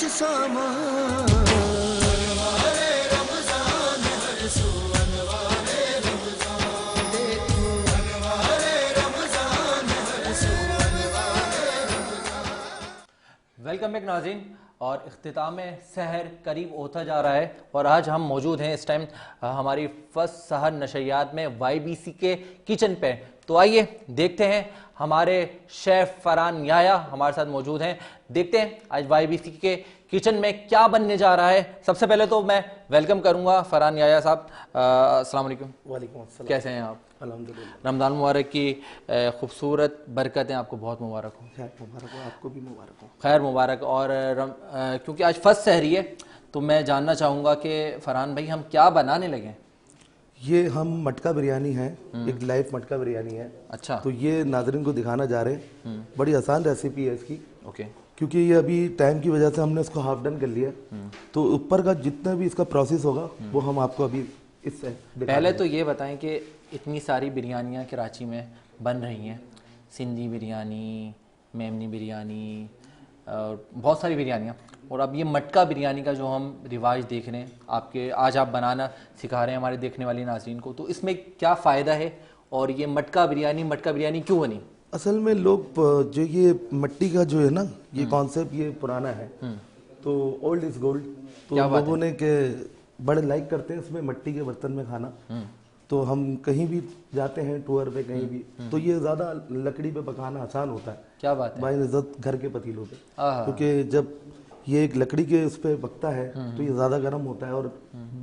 सामान। Welcome back नाज़रीन। और इख्तिताम सहर करीब होता जा रहा है और आज हम मौजूद हैं इस टाइम हमारी फर्स्ट सहर नशरियात में YBC के किचन पे। तो आइए देखते हैं, हमारे शेफ़ फरहान याया हमारे साथ मौजूद हैं। देखते हैं आज YBC के किचन में क्या बनने जा रहा है। सबसे पहले तो मैं वेलकम करूंगा फरहान याया साहब। अस्सलाम वालेकुम। वालेकुम अस्सलाम। कैसे हैं आप? अल्हम्दुलिल्लाह। रमज़ान मुबारक की खूबसूरत बरकतें आपको बहुत मुबारक हो। मुबारक हो, आपको भी मुबारक हो। खैर मुबारक। और क्योंकि आज फर्स्ट सहरी है तो मैं जानना चाहूँगा कि फरहान भाई हम क्या बनाने लगे? ये हम मटका बिरयानी है, एक लाइव मटका बिरयानी है। अच्छा। तो ये नाज़रीन को दिखाना जा रहे हैं। बड़ी आसान रेसिपी है इसकी। ओके। क्योंकि ये अभी टाइम की वजह से हमने इसको हाफ डन कर लिया। तो ऊपर का जितना भी इसका प्रोसेस होगा वो हम आपको अभी इससे पहले तो ये बताएं कि इतनी सारी बिरयानियाँ कराची में बन रही हैं, सिंधी बिरयानी, मेमनी बिरयानी और बहुत सारी बिरयानियाँ, और अब ये मटका बिरयानी का जो हम रिवाज देख रहे हैं आपके, आज आप बनाना सिखा रहे हैं हमारे देखने वाले नाज़रीन को, तो इसमें क्या फ़ायदा है और ये मटका बिरयानी क्यों बनी? असल में लोग जो ये मिट्टी का जो है ना, ये कॉन्सेप्ट ये पुराना है। तो ओल्ड इज गोल्ड। तो लोगों ने के बड़े लाइक करते हैं इसमें मिट्टी के बर्तन में खाना। तो हम कहीं भी जाते हैं टूर पे कहीं भी, तो ये ज्यादा लकड़ी पे पकाना आसान होता है। क्या बात है। बाई इज्जत घर के पतीलों पे, क्योंकि जब ये एक लकड़ी के उस पे पकता है तो ये ज्यादा गर्म होता है और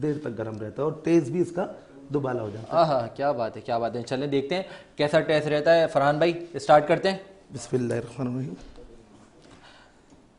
देर तक गर्म रहता है और टेस्ट भी इसका दुबाला हो जाता है। हाँ, क्या बात है, क्या बात है। चलें देखते हैं कैसा टेस्ट रहता है। फरहान भाई स्टार्ट करते हैं। बिस्मिल्लाहिर्रहमानिर्रहीम।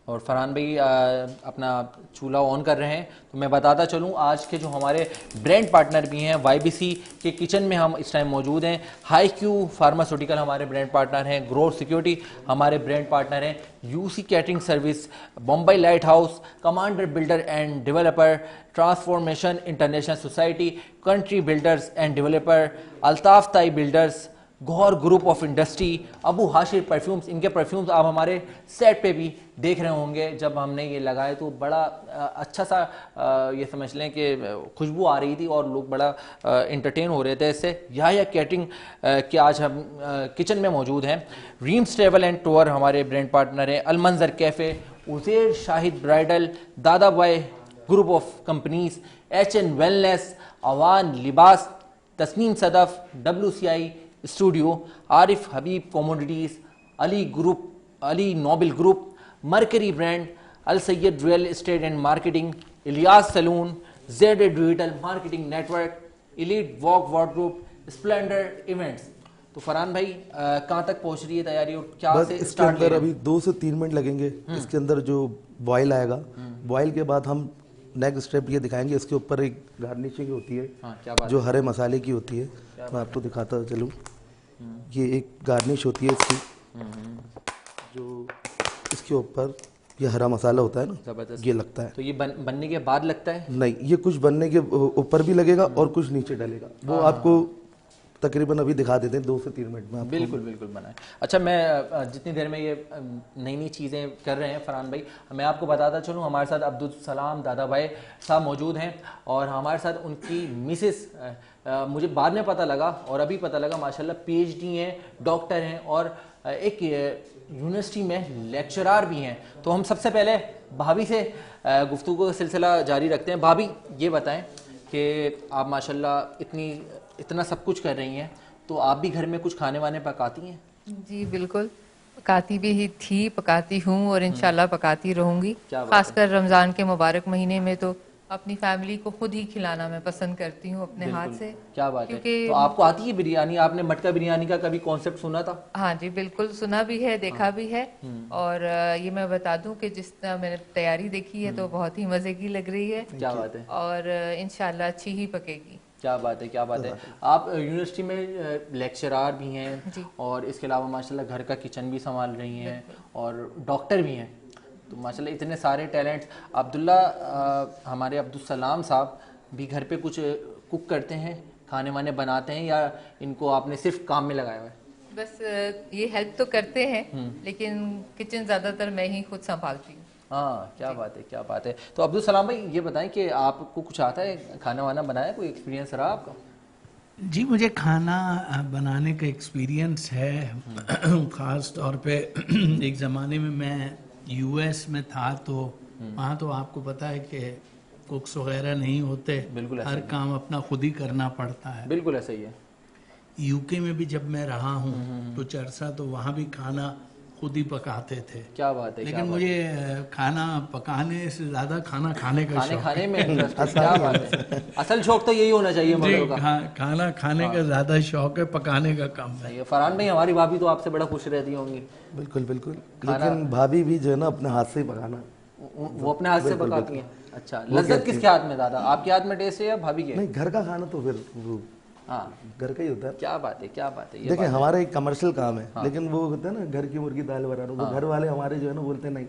और फरहान भाई अपना चूल्हा ऑन कर रहे हैं। तो मैं बताता चलूं, आज के जो हमारे ब्रांड पार्टनर भी हैं YBC के किचन में हम इस टाइम मौजूद हैं। हाईक्यू फार्मास्यूटिकल हमारे ब्रांड पार्टनर हैं, ग्रोथ सिक्योरिटी हमारे ब्रांड पार्टनर हैं, UC catering service, Bombay light house, commander builder and developer, transformation international society, country builders and developer, Altaf Tai builders, Gaur group of industry, Abu Hashir perfumes. इनके परफ्यूम्स आप हमारे set पे भी देख रहे होंगे। जब हमने ये लगाए तो बड़ा अच्छा सा ये समझ लें कि खुशबू आ रही थी और लोग बड़ा इंटरटेन हो रहे थे इससे। या कैटरिंग के आज हम किचन में मौजूद हैं। रीम्स ट्रेवल एंड टूर हमारे ब्रांड पार्टनर हैं, Almanzar cafe, Uzair Shahid bridal, Dada boy group of companies, HN wellness, Awan Libas, Tasneem Sadaf, WCI studio, Arif Habib commodities, Ali noble group, mercury brand, Al Syed real estate and marketing, Ilyas salon, ZD digital marketing network, elite walk wardrobe, splendour events. तो फरहान भाई कहाँ तक पहुँच रही है तैयारी और क्या बस से इसके स्टार्ट? अंदर अभी 2 से 3 मिनट लगेंगे। इसके अंदर जो बॉयल आएगा, बॉयल के बाद हम नेक्स्ट स्टेप ये दिखाएंगे। इसके ऊपर एक गार्निशिंग होती है। हाँ, क्या बात जो हरे मसाले की होती है। मैं आपको दिखाता चलूँ। ये एक गार्निश होती है इसकी, जो इसके ऊपर ये हरा मसाला होता है ना, जबरदस्त। ये लगता है। तो ये बनने के बाद लगता है? नहीं, ये कुछ बनने के ऊपर भी लगेगा और कुछ नीचे डलेगा। वो आपको तकरीबन अभी दिखा देते हैं 2 से 3 मिनट में। बिल्कुल बनाए। अच्छा, मैं जितनी देर में ये नई नई चीज़ें कर रहे हैं फरहान भाई, मैं आपको बताता चलूँ हमारे साथ अब्दुल सलाम दादा भाई साहब मौजूद हैं और हमारे साथ उनकी मिसेस, मुझे बाद में पता लगा और अभी पता लगा माशाल्लाह PhD हैं, डॉक्टर हैं और एक यूनिवर्सिटी में लेक्चरार भी हैं। तो हम सबसे पहले भाभी से गुफ्तगू का सिलसिला जारी रखते हैं। भाभी ये बताएं कि आप माशाल्लाह इतना सब कुछ कर रही हैं, तो आप भी घर में कुछ खाने वाने पकाती हैं? जी बिल्कुल, पकाती भी ही थी, पकाती हूँ और इंशाल्लाह पकाती रहूँगी। खासकर रमज़ान के मुबारक महीने में तो अपनी फैमिली को खुद ही खिलाना मैं पसंद करती हूँ अपने हाथ से। क्या बात है। तो आपको आती है बिरयानी? आपने मटका बिरयानी का कभी कॉन्सेप्ट सुना था? हाँ जी बिल्कुल, सुना भी है, देखा भी है। और ये मैं बता दूं कि जिस तरह मैंने तैयारी देखी है तो बहुत ही मज़े की लग रही है। क्या बात है। और इंशाल्लाह अच्छी ही पकेगी। क्या बात है, क्या बात है। आप यूनिवर्सिटी में लेक्चरार भी हैं और इसके अलावा माशाल्लाह घर का किचन भी संभाल रही हैं और डॉक्टर भी हैं, तो माशाल्लाह इतने सारे टैलेंट्स। अब्दुल्ला हमारे अब्दुल सलाम साहब भी घर पे कुछ कुक करते हैं, खाने वाने बनाते हैं, या इनको आपने सिर्फ काम में लगाया हुआ है? बस ये हेल्प तो करते हैं लेकिन किचन ज़्यादातर मैं ही खुद संभालती हूँ। हाँ, क्या बात है, क्या बात है। तो अब्दुल सलाम भाई ये बताएं कि आपको कुछ आता है, खाना वाना बनाया, कोई एक्सपीरियंस रहा आपका? जी, मुझे खाना बनाने का एक्सपीरियंस है। ख़ास तौर पे एक ज़माने में मैं यूएस में था, तो वहाँ तो आपको पता है कि कुक्स वगैरह नहीं होते, बिल्कुल ऐसा हर ही। काम अपना खुद ही करना पड़ता है। बिल्कुल ऐसा ही है। यूके में भी जब मैं रहा हूँ कुछ अरसा, तो वहाँ भी खाना खुद ही पकाते थे। क्या बात है, क्या लेकिन बात मुझे खाना पकाने से ज़्यादा खाना खाने का खाने शौक खाने में इंटरेस्ट है, क्या बात है। असल शौक तो यही होना चाहिए जी, मर्दों का। खाना खाने का ज़्यादा शौक है, पकाने का कम है। सही है। फरहान भाई हमारी भाभी तो आपसे बड़ा खुश रहती होंगी। बिल्कुल बिल्कुल। लेकिन भाभी भी जो है ना अपने हाथ से ही पकाना। वो अपने हाथ से पकाती हैं। अच्छा, लज्जत किसके हाथ में ज़्यादा, आपके हाथ में टेस्ट है या भाभी के? नहीं, घर का खाना तो फिर वो हाँ, घर का ही होता है। क्या बात है, क्या बात है। ये देखिए हमारा एक कमर्शियल काम है, लेकिन वो होता है ना घर की मुर्गी दाल बनाना, वो घर वाले हमारे जो है ना बोलते हैं नहीं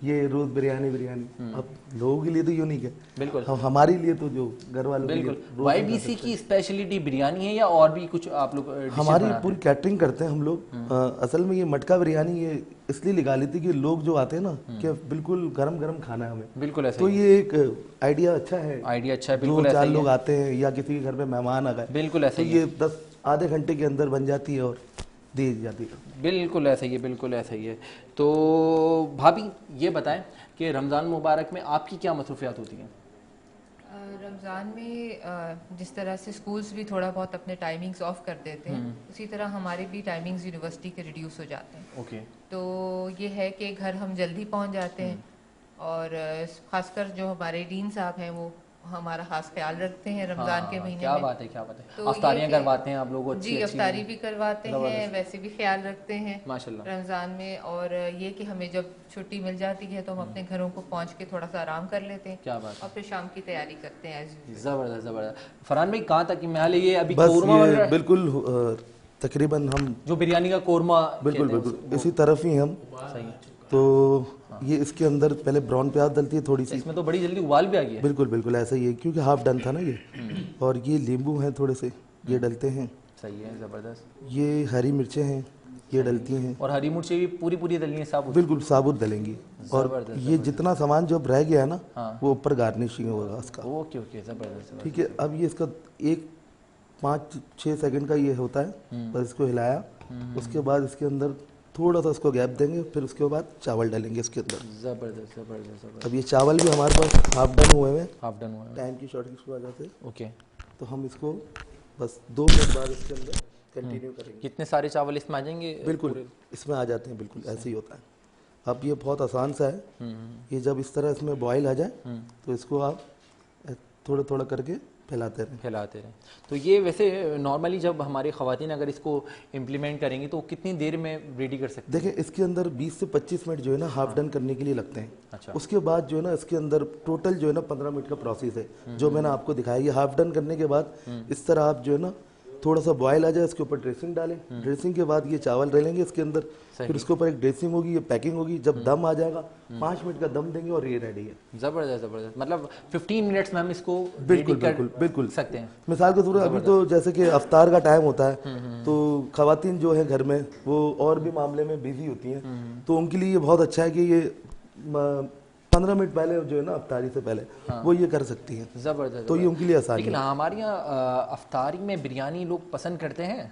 ये रोज बिरयानी बिरयानी। अब लोगों के लिए तो यूनिक है, बिल्कुल हमारे लिए तो जो घर वालों के लिए बिल्कुल। वाईबीसी की स्पेशलिटी बिरयानी है या और भी कुछ आप लोग dishes हमारी बनाते पूरी कैटरिंग करते हैं हम लोग। असल में ये मटका बिरयानी ये इसलिए निकाली थी कि लोग जो आते हैं ना कि बिल्कुल गरम गरम खाना है हमें, हैं? बिल्कुल ऐसा तो ही ये एक आइडिया अच्छा है। आइडिया अच्छा है, दो बिल्कुल ऐसा चार ही लोग है। आते हैं या किसी के घर में मेहमान आ गए, बिल्कुल ऐसा तो ही है। ये 10 आधे घंटे के अंदर बन जाती है और दी जाती है। बिल्कुल ऐसा ही है, बिल्कुल ऐसा ही है। तो भाभी ये बताएं कि रमज़ान मुबारक में आपकी क्या मसरूफियात होती हैं? रमज़ान में जिस तरह से स्कूल्स भी थोड़ा बहुत अपने टाइमिंग्स ऑफ कर देते हैं, उसी तरह हमारे भी टाइमिंग्स यूनिवर्सिटी के रिड्यूस हो जाते हैं। ओके। तो ये है कि घर हम जल्दी पहुंच जाते हैं, और खासकर जो हमारे डीन साहब हैं वो हमारा खास ख्याल रखते हैं रमज़ान के महीने क्या में। बात है, क्या बात है। तो अफ्तारियां ये करवाते हैं आप लोगों को? जी, अफ्तारी भी करवाते हैं, ज़बरदस्त। वैसे भी ख्याल रखते हैं माशाल्लाह। रमज़ान में। और ये कि हमें जब छुट्टी मिल जाती है तो हम अपने घरों को पहुंच के थोड़ा सा आराम कर लेते हैं, क्या बात और फिर शाम की तैयारी करते हैं as usual। ज़बरदस्त ज़बरदस्त। फरहान भाई कहाँ तक मैं ये अभी बस कोरमा बन ये रहा है? बिल्कुल तकरीबन हम जो बिरयानी का कोरमा बिल्कुल कहते हैं बिल्कुल इसी तरफ ही हम। उसको। सही है। तो ये इसके अंदर पहले ब्राउन प्याज डलती है थोड़ी सी। इसमें तो बड़ी जल्दी उबाल भी आ गई है। बिल्कुल बिल्कुल ऐसा ही है, क्योंकि हाफ डन था ना ये। और ये नींबू हैं थोड़े से, ये डलते हैं। सही है, ज़बरदस्त। ये हरी मिर्चें हैं, ये डलती हैं। और हरी मिर्चें भी पूरी पूरी डलनी है साबुत? बिल्कुल साबुत डलेंगी। और ज़बरदस्त, ये जितना सामान जो अब रह गया है ना, हाँ। वो ऊपर गार्निशिंग होगा उसका। ओके ओके, ज़बरदस्त ज़बरदस्त। ठीक है, अब ये इसका एक 5-6 सेकंड का ये होता है, बस इसको हिलाया। उसके बाद इसके अंदर थोड़ा सा उसको गैप देंगे, फिर उसके बाद चावल डालेंगे इसके अंदर। ज़बरदस्त ज़बरदस्त ज़बरदस्त। अब ये चावल भी हमारे पास हाफ डन हुए हैं, हाफ डन हुआ है। टाइम की शॉर्टेज की वजह से। ओके। तो हम इसको बस 2 मिनट बाद इसके अंदर कंटिन्यू करेंगे। कितने सारे चावल इसमें आ जाएंगे? बिल्कुल इसमें आ जाते हैं, बिल्कुल ऐसे ही होता है। अब ये बहुत आसान सा है। ये जब इस तरह इसमें बॉयल आ जाए तो इसको आप थोड़ा थोड़ा करके फैलाते रहें। फैलाते रहें। तो ये वैसे नॉर्मली जब हमारी ख़वातीन अगर इसको इम्प्लीमेंट करेंगी तो कितनी देर में रेडी कर सकते देखिए इसके अंदर 20 से 25 मिनट जो है ना हाफ डन करने के लिए लगते हैं। अच्छा। उसके बाद जो है ना इसके अंदर टोटल जो है ना 15 मिनट का प्रोसेस है जो मैंने आपको दिखाया। ये हाफ डन करने के बाद इस तरह आप जो है ना थोड़ा सा बॉयल आ जाए, इसके ऊपर ड्रेसिंग डालें। ड्रेसिंग के बाद ये चावल डालेंगे इसके अंदर, फिर उसके ऊपर एक ड्रेसिंग होगी, ये पैकिंग होगी। जब दम आ जाएगा 5 मिनट का दम देंगे और ये रेडी है। हैं? ज़बरदस्त ज़बरदस्त। मतलब 15 मिनट्स में हम इसको बिल्कुल ready कर बिल्कुल बिल्कुल सकते हैं। मिसाल के तौर पर अभी तो जैसे कि अफ्तार का टाइम होता है, तो खवातीन जो है घर में वो और भी मामले में बिजी होती हैं, तो उनके लिए ये बहुत अच्छा है कि ये 15 मिनट पहले जो है ना अफ्तारी से पहले वो ये कर सकती हैं। ज़बरदस्त। तो ये उनके लिए आसानी लेकिन है। हमारे यहाँ अफ्तारी में बिरयानी लोग पसंद करते हैं।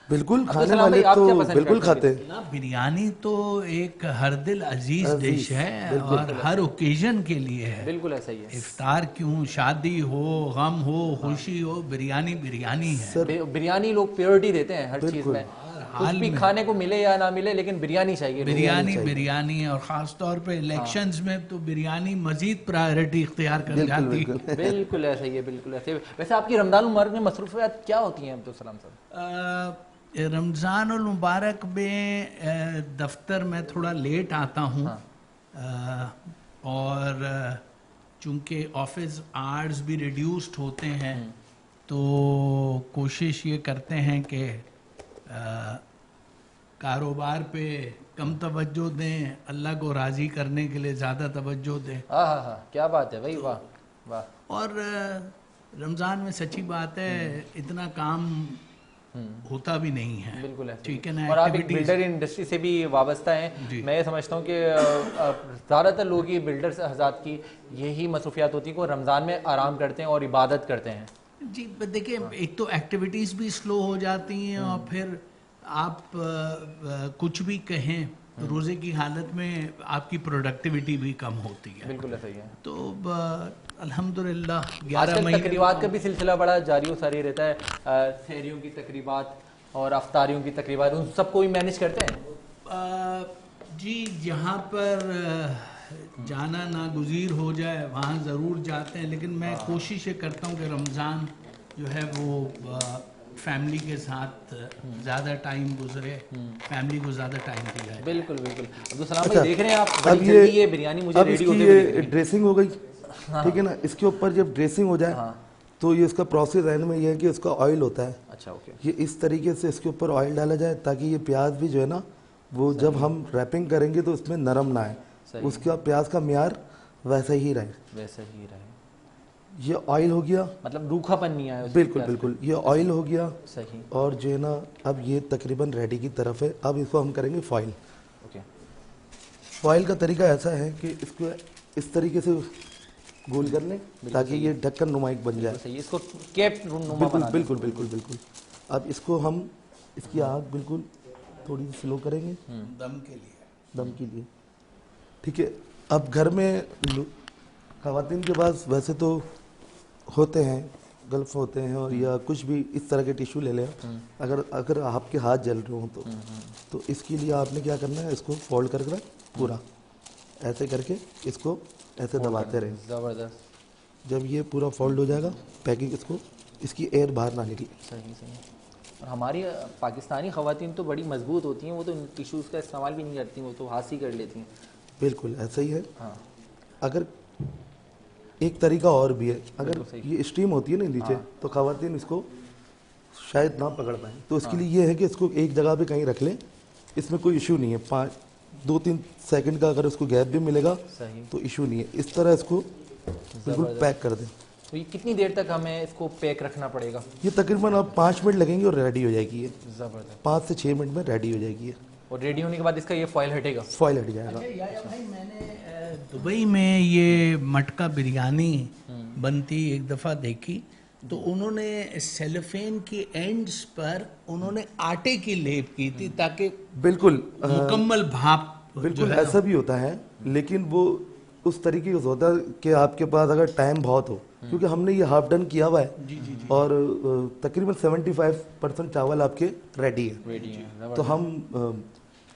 बिल्कुल अब्दुल खाने सलाम वाले भाई, आप तो क्या पसंद बिल्कुल करते हैं? खाते हैं। ना, बिरयानी तो एक हर दिल अजीज डिश है और हर ओकेजन के लिए है। बिल्कुल ऐसा ही है। इफ्तार क्यों, शादी हो, गम हो, खुशी हो, बिरयानी बिरयानी है। बिरयानी लोग प्योरिटी देते हैं हर चीज़ में। कुछ भी खाने को मिले या ना मिले लेकिन बिरयानी चाहिए। बिरयानी बिरयानी है, और ख़ास तौर पे इलेक्शंस में तो बिरयानी मजीद प्रायोरिटी इख्तियार कर जाती है। बिल्कुल ऐसा ही है, बिल्कुल ऐसे ही। वैसे आपकी रमज़ान मुबारक में मसरूफियात क्या होती हैं अब्दुल सलाम साहब? रमज़ान उल मुबारक में दफ्तर में थोड़ा लेट आता हूँ। और चूँकि ऑफिस आवर्स भी रिड्यूस्ड होते हैं, तो कोशिश ये करते हैं कि कारोबार पे कम तवज्जो दें, अल्लाह को राज़ी करने के लिए ज़्यादा तवज्जो दें। हाँ, क्या बात है भाई, वाह वाह। और रमज़ान में सच्ची बात है इतना काम होता भी नहीं है। बिल्कुल ऐसा ठीक ही। है ना। और आप एक activities- बिल्डर इंडस्ट्री से भी वाबस्ता हैं। जी। मैं ये समझता हूँ कि ज़्यादातर लोग की बिल्डर्स हज़रात की यही मसरूफियात होती हैं कि वो रमज़ान में आराम करते हैं और इबादत करते हैं। जी देखिए, एक तो एक्टिविटीज भी स्लो हो जाती हैं और फिर आप कुछ भी कहें तो रोजे की हालत में आपकी प्रोडक्टिविटी भी कम होती है। बिल्कुल ऐसा ही है। तो अल्हम्दुलिल्लाह 11 आजकल महीने तकरीबात का भी सिलसिला बड़ा जारी व सारी रहता है। सहरियों की तकरीबात और अफ्तारियों की तकरीबात, उन सबको भी मैनेज करते हैं। जी जहाँ पर जाना नागुज़ीर हो जाए वहाँ ज़रूर जाते हैं, लेकिन मैं कोशिश ये करता हूँ कि रमज़ान जो है वो फैमिली के साथ ज़्यादा टाइम गुजरे, फैमिली को ज़्यादा टाइम दिया जाए। बिल्कुल बिल्कुल। अब्दुल सलाम अच्छा, भाई, देख रहे हैं आप अब बड़ी जल्दी ये बिरयानी मुझे अब रेडी इसकी होते हुए दिख ये रही है। ड्रेसिंग हो गई, ठीक है ना। इसके ऊपर जब ड्रेसिंग हो जाए तो ये इसका प्रोसेस एंड में ये है कि इसका ऑयल होता है। अच्छा, ओके। ये इस तरीके से इसके ऊपर ऑयल डाला जाए ताकि ये प्याज भी जो है ना वो जब हम रैपिंग करेंगे तो इसमें नरम ना आए, उसका प्याज का म्यार वैसा ही रहे। वैसे ही रहे, ये ऑयल हो गया, मतलब रूखापन नहीं आया उसमें। बिल्कुल बिल्कुल, ये ऑयल हो गया। सही। और जो है ना अब ये तकरीबन रेडी की तरफ है। अब इसको हम करेंगे फॉइल। ओके। फॉइल का तरीका ऐसा है कि इसको इस तरीके से गोल कर लें ताकि ये ढक्कन नुमाइक बन जाए। सही, इसको कैप नुमा बिल्कुल बना दें। बिल्कुल बिल्कुल बिल्कुल। अब इसको हम इसकी आग बिल्कुल थोड़ी सी स्लो करेंगे दम के लिए। दम के लिए, ठीक है। अब घर में ख़वातीन के पास वैसे तो होते हैं, गल्फ होते हैं और या कुछ भी इस तरह के टिश्यू ले लें। अगर अगर आपके हाथ जल रहे हों तो इसके लिए आपने क्या करना है, इसको फोल्ड कर पूरा ऐसे करके इसको ऐसे दबाते रहें। ज़बरदस्त। जब ये पूरा फोल्ड हो जाएगा पैकिंग, इसको इसकी एयर बाहर ना निकले। सही सही। और हमारी पाकिस्तानी ख़वातीन तो बड़ी मजबूत होती हैं, वो तो टिश्यूज़ का इस्तेमाल भी नहीं करती, वो तो हाथ ही कर लेती हैं। बिल्कुल ऐसा ही है। हाँ। अगर एक तरीका और भी है, अगर ये स्टीम होती है ना नीचे तो ख़वातीन इसको शायद ना पकड़ पाए, तो इसके लिए ये है कि इसको एक जगह पे कहीं रख लें, इसमें कोई इशू नहीं है। 2-3 सेकंड का अगर उसको गैप भी मिलेगा तो इशू नहीं है। इस तरह इसको बिल्कुल पैक कर दें। तो ये कितनी देर तक हमें इसको पैक रखना पड़ेगा? ये तकरीबन आप 5 मिनट लगेंगे और रेडी हो जाएगी ये। ज़बरदस्त। 5 से 6 मिनट में रेडी हो जाएगी ये। और रेडी होने के बाद इसका ये फॉइल हटेगा? फॉइल हट जाएगा। या भाई, मैंने दुबई में ये मटका बिरयानी बनती एक दफ़ा देखी, तो उन्होंने सेलोफेन के एंड्स पर उन्होंने आटे की लेप की थी ताकि बिल्कुल मुकम्मल भाप। बिल्कुल ऐसा भी होता है, लेकिन वो उस तरीके का होता है कि आपके पास अगर टाइम बहुत हो, क्योंकि हमने ये हाफ डन किया हुआ है और तकरीबन 75% चावल आपके रेडी है। तो हम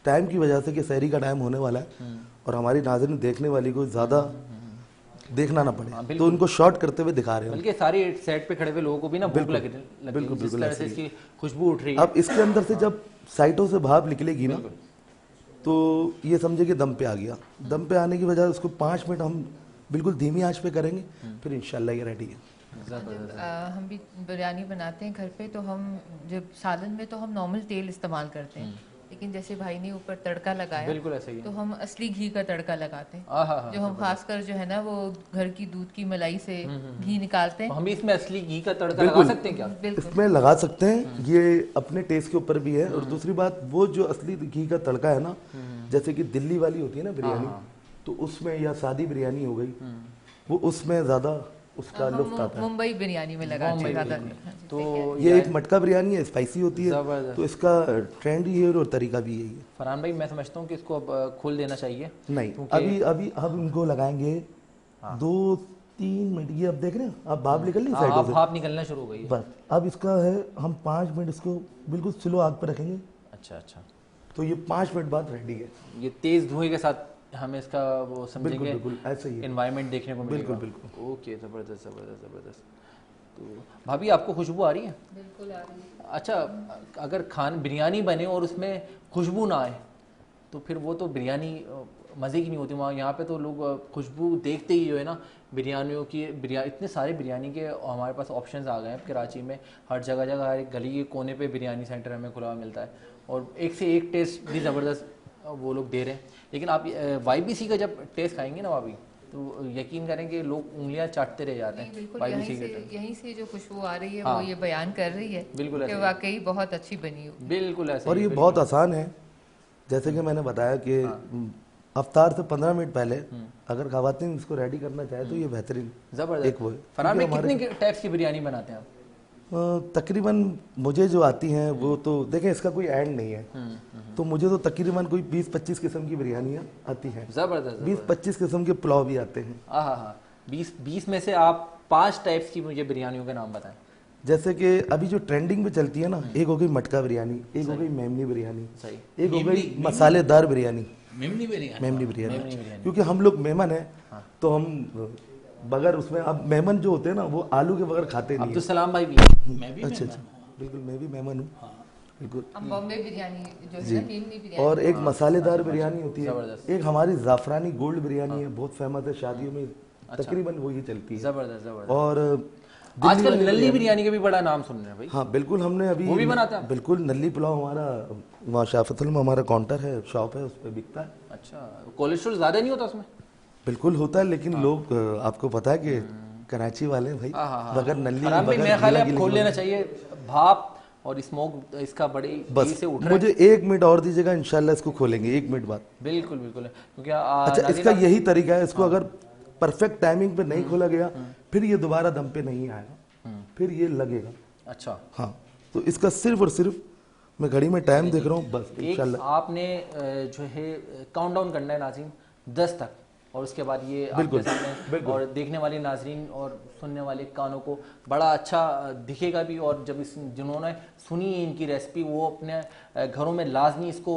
टाइम की वजह से कि सहरी का टाइम होने वाला है और हमारी नाज़रीन देखने वाली को ज़्यादा देखना ना पड़े, तो उनको शॉर्ट करते हुए दिखा रहे हैं। बल्कि सारे सेट पे खड़े हुए लोगों को भी ना भूख लग रही है, जिस तरह से इसकी खुशबू उठ रही है। अब इसके अंदर से जब साइडों से भाप निकलेगी ना, तो ये समझे कि दम पे आ गया। दम पे आने की वजह उसको 5 मिनट हम बिल्कुल धीमी आंच पे करेंगे, फिर इंशाल्लाह ये रेडी है। हम भी बिरयानी बनाते हैं घर पे, तो हम जब सालन में तो हम नॉर्मल तेल इस्तेमाल करते हैं, लेकिन जैसे भाई ने ऊपर तड़का लगाया, बिल्कुल ऐसा ही है। तो हम असली घी का तड़का लगाते हैं, हाँ, जो हम खासकर जो है ना वो घर की दूध की मलाई से घी निकालते हैं। हम भी इसमें असली घी का तड़का लगा सकते हैं क्या? बिल्कुल इसमें लगा सकते हैं, ये अपने टेस्ट के ऊपर भी है। और दूसरी बात, वो जो असली घी का तड़का है ना, जैसे कि दिल्ली वाली होती है ना बिरयानी, तो उसमें या सादी बिरयानी हो गई, वो उसमें ज़्यादा उसका लुत्फ आता है। मुंबई बिरयानी में लगाते हैं ज़्यादा। तो ये एक मटका बिरयानी है, स्पाइसी होती है, तो इसका ट्रेंड ही है और तरीका भी यही है। फरहान भाई, मैं समझता हूँ कि इसको अब खोल देना चाहिए। नहीं, अभी अभी हम इनको लगाएंगे 2-3 मिनट। ये अब देख रहे हैं आप, भाप निकल रही साइडों से, भाप निकलना शुरू हो गई है। बस अब इसका है हम 5 मिनट इसको बिल्कुल स्लो आग पर रखेंगे, अच्छा। तो ये 5 मिनट बाद रेडी है। ये तेज धुएं के साथ हमें इसका वो समझेंगे, बिल्कुल ऐसे ही है। एनवायरनमेंट देखने को मिलेगा। बिल्कुल। ओके, ज़बरदस्त। तो भाभी, आपको खुशबू आ रही है? बिल्कुल आ रही है। अच्छा, अगर बिरयानी बने और उसमें खुशबू ना आए तो फिर वो तो बिरयानी मज़े की नहीं होती। वहाँ यहाँ पे तो लोग खुशबू देखते ही जो है ना बिरयानियों की, इतने सारे बिरयानी के हमारे पास ऑप्शंस आ गए हैं कराची में। हर जगह हर एक गली के कोने पे बिरयानी सेंटर हमें खुला हुआ मिलता है और एक से एक टेस्ट भी ज़बरदस्त वो लोग दे रहे हैं। लेकिन आप YBC का जब टेस्ट खाएंगे ना भाभी, तो यकीन करें कि लोग उंगलियां चाटते रह जाते हैं। बिल्कुल YBC के टर्न। यहीं से जो खुशबू आ रही है हाँ। वो ये बयान कर रही है बिल्कुल कि ऐसे वाकई बहुत अच्छी बनी हो। बिल्कुल ऐसे और ही ये है, बहुत आसान है, जैसे कि मैंने बताया कि अफ्तार से 15 मिनट पहले अगर खवातीन इसको रेडी करना चाहे तो ये बेहतरीन जबरदस्त। एक वो है। फरहान भाई क्योंकि कितने टाइप्स की बिरयानी बनाते हैं आप? तकरीबन मुझे जो आती हैं वो तो देखें, इसका कोई एंड नहीं है, तो मुझे तो तकरीबन कोई 20-25 किस्म की बिरयानियाँ आती हैं। जबरदस्त। 20-25 किस्म के पुलाव भी आते हैं। हाँ, 20 में से आप 5 टाइप्स की मुझे बिरयानियों के नाम बताएं। जैसे कि अभी जो ट्रेंडिंग पे चलती है ना, एक हो गई मटका बिरयानी, एक हो गई मेमनी बिरयानी, सही। एक हो गई मसालेदार बिरयानी, मेमनी बिरयानी। मेमनी बिरयानी। क्योंकि हम लोग मेहमान हैं तो हम बगैर उसमें, अब मेहमान जो होते हैं ना वो आलू के बगैर खाते नहीं अब्दुल सलाम भाई भी हैं। मैं भी अच्छा मेहमान अच्छा, बिल्कुल मैं भी मेहमान हूँ, बिल्कुल। हम बॉम्बे बिरयानी जो है ना, मेमनी बिरयानी। और एक मसालेदार बिरयानी होती है, जबरदस्त। एक हमारी जाफरानी गोल्ड बिरयानी है, बहुत फेमस है, शादियों में तकरीबन वो ही चलती है। जबरदस्त। और आजकल नल्ली बिरयानी का भी बड़ा नाम सुन रहे हैं भाई। हाँ बिल्कुल, हमने अभी वो भी बनाते हैं? बिल्कुल, नल्ली पुलाव हमारा वहाँ शाफतल में हमारा काउंटर है, शॉप है, उस पर बिकता है। अच्छा, कोलेस्ट्रॉल ज्यादा नहीं होता उसमें? बिल्कुल होता है, लेकिन लोग आपको पता है कि कराची वाले हैं भाई, बगैर नल्ली फरहान भाई बगैर मेरा ख्याल है गीला अब खोल लेना चाहिए, भाप और स्मोक इसका बड़े बस तेजी से उठ रहा है। मुझे 1 मिनट और दीजिएगा, इंशाल्लाह इसको खोलेंगे 1 मिनट बाद। बिल्कुल क्योंकि अच्छा, इसका यही तरीका है, इसको अगर परफेक्ट टाइमिंग पे नहीं खोला गया फिर ये दोबारा दम पे नहीं आएगा, फिर ये लगेगा। अच्छा, हाँ, तो इसका सिर्फ और सिर्फ मैं घड़ी में टाइम देख रहा हूँ, बस एक इंशाल्लाह। आपने जो है काउंटडाउन करना है नाज़रीन 10 तक, और उसके बाद ये आपके सामने और देखने वाले नाजरीन और सुनने वाले कानों को बड़ा अच्छा दिखेगा भी। और जब इस जिन्होंने सुनी इनकी रेसिपी वो अपने घरों में लाजमी इसको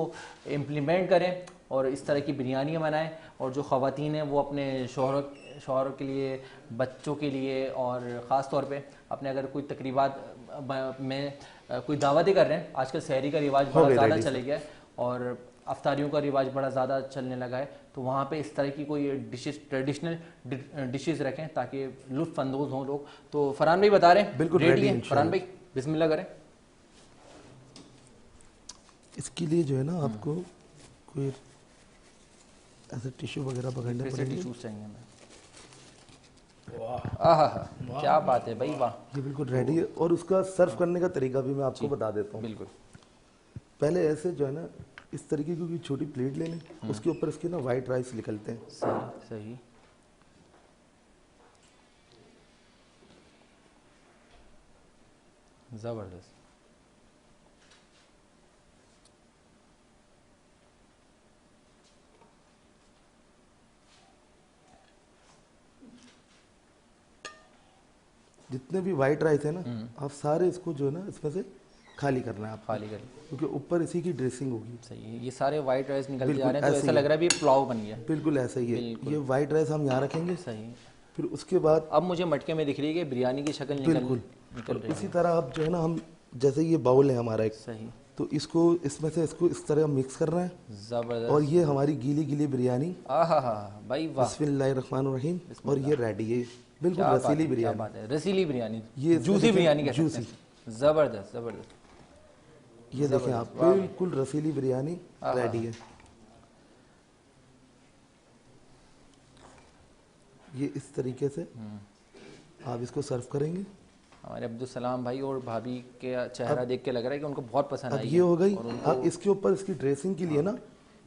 इम्प्लीमेंट करें और इस तरह की बिरयानियाँ बनाएं। और जो ख़वातीन हैं वो अपने शौहरों के लिए, बच्चों के लिए और ख़ास तौर पे अपने अगर कोई तकरीबात में कोई दावतें कर रहे हैं, आजकल सहरी का रिवाज बड़ा ज़्यादा चले गया है और अफ्तारियों का रिवाज बड़ा ज़्यादा चलने लगा है, तो वहाँ पे इस तरह की कोई डिशेस, ट्रेडिशनल डिशेस रखें ताकि लुत्फ़ अंदोज़ हों लोग। तो फरहान भाई बता रहे हैं बिल्कुल रेडी है। फरहान भाई बिस्मिल्लाह करें। इसके लिए जो है ना आपको कोई ऐसे टिश्यू वगैरह पकड़ने पड़ेंगे। टिश्यूज चाहिए हमें। आहा, क्या बात है भाई, वाह। ये बिल्कुल रेडी है, और उसका सर्व करने का तरीका भी मैं आपको बता देता हूँ। बिल्कुल, पहले ऐसे जो है ना इस तरीके की छोटी प्लेट ले लें, उसके ऊपर इसके ना वाइट राइस निकलते हैं। सही, जबरदस्त। जितने भी वाइट राइस है ना, आप सारे इसको जो है ना इसमें से खाली करना है आप, खाली करें, क्योंकि ऊपर इसी की ड्रेसिंग होगी। सही है। ये सारे वाइट राइस निकल बिल्कुल जा रहे हैं तो ऐसे ऐसा ही लग रहा है भी पुलाव बन गया। बिल्कुल ऐसा ही है। ये वाइट राइस हम यहाँ रखेंगे। सही। फिर उसके बाद अब मुझे मटके में दिख रही है कि बिरयानी की शक्ल निकल और इसी तरह अब जो है ना हम, जैसे ये बाउल है हमारा एक, सही, तो इसको इसमें से इसको इस तरह मिक्स करना है, जबरदस्त। और ये हमारी गीली गीली बिरयानी, आहा भाई वाह, बिस्मिल्लाहिर्रहमानिर्रहीम, और ये रेडी है बिल्कुल रसीली बिरयानी। क्या बात है, रसीली बिरयानी, ये जूसी बिरयानी कह सकते जूसी। हैं। जबरदस्त जबरदस्त। ये देखें आप, बिल्कुल रसीली बिरयानी रेडी है। ये इस तरीके से आप इसको सर्व करेंगे। हमारे अब्दुल सलाम भाई और भाभी के चेहरा देख के लग रहा है कि उनको बहुत पसंद आई ये हो गई। और अब इसके ऊपर इसकी ड्रेसिंग के लिए ना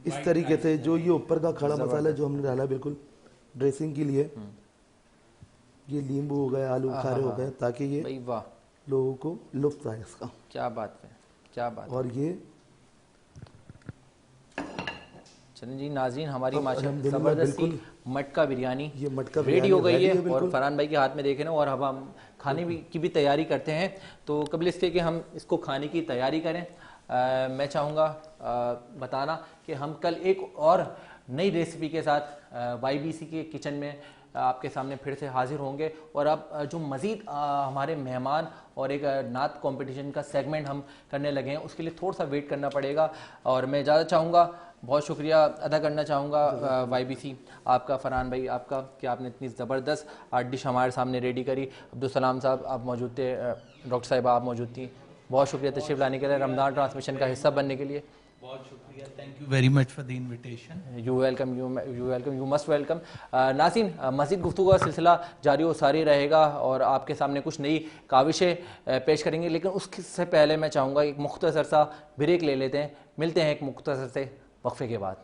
इस तरीके से जो ये ऊपर का खड़ा मसाला जो हमने डाला बिल्कुल ड्रेसिंग के लिए, ये नींबू हो गए, आलू बुखारे हो गए, ताकि ये भाई वाह, लोगों को लुत्फ आए इसका। क्या बात है, क्या बात। और ये चलें जी नाज़रीन, हमारी अल्हम्दुलिल्लाह ज़बरदस्ती मटका बिरयानी ये मटका रेडी हो गई है बिल्कुल। और फरहान भाई के हाथ में देखे ना, और अब हम खाने की भी तैयारी करते हैं। तो कबल इसके कि हम इसको खाने की तैयारी करें, मैं चाहूँगा बताना कि हम कल एक और नई रेसिपी के साथ YBC के किचन में आपके सामने फिर से हाजिर होंगे। और अब जो मज़ीद हमारे मेहमान और एक नात कंपटीशन का सेगमेंट हम करने लगे हैं, उसके लिए थोड़ा सा वेट करना पड़ेगा। और मैं ज़्यादा चाहूँगा, बहुत शुक्रिया अदा करना चाहूँगा YBC आपका, फरहान भाई आपका, कि आपने इतनी ज़बरदस्त डिश हमारे सामने रेडी करी। अब्दुल सलाम साहब आप मौजूद थे, डॉक्टर साहिबा आप मौजूद थी, बहुत शुक्रिया तशरीफ़ लाने के लिए, रमज़ान ट्रांसमिशन का हिस्सा बनने के लिए। बहुत शुक्रिया, thank you very much for the invitation. You welcome, you must welcome. नाज़रीन, मज़ीद गुफ्तगू का सिलसिला जारी और सारी रहेगा और आपके सामने कुछ नई काविशें पेश करेंगे, लेकिन उससे पहले मैं चाहूँगा एक मुख्तसर सा ब्रेक ले लेते हैं। मिलते हैं एक मुख्तसर से वक्फे के बाद।